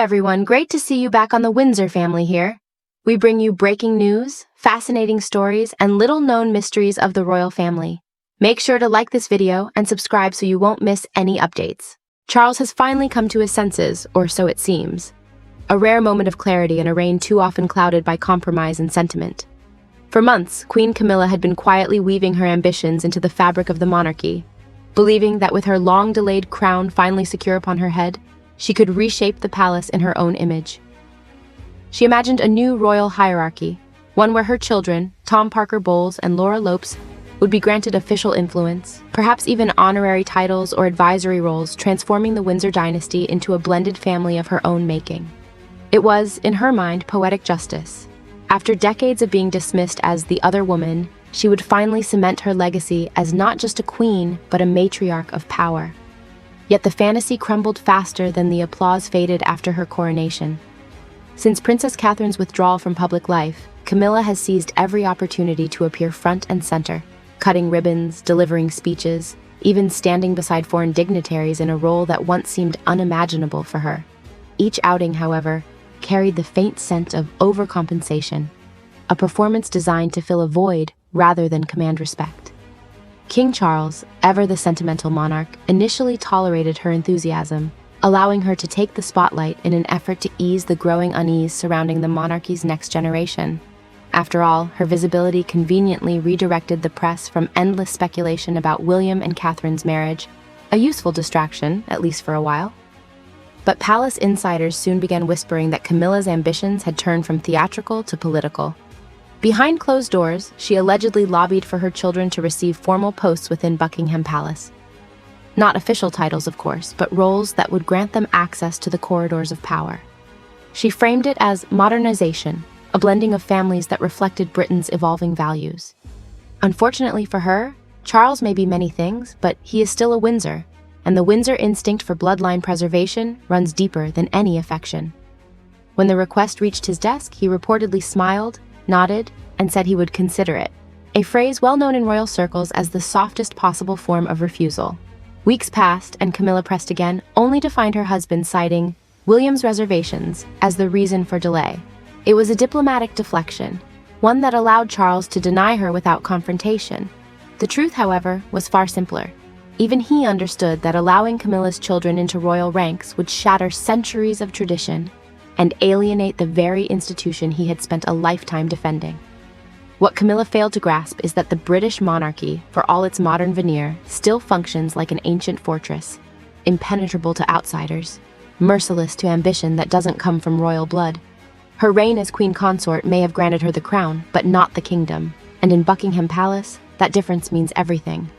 everyone, great to see you back on the Windsor family here. We bring you breaking news, fascinating stories, and little-known mysteries of the royal family. Make sure to like this video and subscribe so you won't miss any updates. Charles has finally come to his senses, or so it seems. A rare moment of clarity in a reign too often clouded by compromise and sentiment. For months, Queen Camilla had been quietly weaving her ambitions into the fabric of the monarchy, believing that with her long-delayed crown finally secure upon her head, she could reshape the palace in her own image. She imagined a new royal hierarchy, one where her children, Tom Parker Bowles and Laura Lopes, would be granted official influence, perhaps even honorary titles or advisory roles, transforming the Windsor dynasty into a blended family of her own making. It was, in her mind, poetic justice. After decades of being dismissed as the other woman, she would finally cement her legacy as not just a queen, but a matriarch of power. Yet the fantasy crumbled faster than the applause faded after her coronation. Since Princess Catherine's withdrawal from public life, Camilla has seized every opportunity to appear front and center, cutting ribbons, delivering speeches, even standing beside foreign dignitaries in a role that once seemed unimaginable for her. Each outing, however, carried the faint scent of overcompensation, a performance designed to fill a void rather than command respect. King Charles, ever the sentimental monarch, initially tolerated her enthusiasm, allowing her to take the spotlight in an effort to ease the growing unease surrounding the monarchy's next generation. After all, her visibility conveniently redirected the press from endless speculation about William and Catherine's marriage, a useful distraction, at least for a while. But palace insiders soon began whispering that Camilla's ambitions had turned from theatrical to political. Behind closed doors, she allegedly lobbied for her children to receive formal posts within Buckingham Palace. Not official titles, of course, but roles that would grant them access to the corridors of power. She framed it as modernization, a blending of families that reflected Britain's evolving values. Unfortunately for her, Charles may be many things, but he is still a Windsor, and the Windsor instinct for bloodline preservation runs deeper than any affection. When the request reached his desk, he reportedly smiled, nodded, and said he would consider it, a phrase well known in royal circles as the softest possible form of refusal. Weeks passed, and Camilla pressed again, only to find her husband citing William's reservations as the reason for delay. It was a diplomatic deflection, one that allowed Charles to deny her without confrontation. The truth, however, was far simpler. Even he understood that allowing Camilla's children into royal ranks would shatter centuries of tradition and alienate the very institution he had spent a lifetime defending. What Camilla failed to grasp is that the British monarchy, for all its modern veneer, still functions like an ancient fortress, impenetrable to outsiders, merciless to ambition that doesn't come from royal blood. Her reign as queen consort may have granted her the crown, but not the kingdom, and in Buckingham Palace, that difference means everything.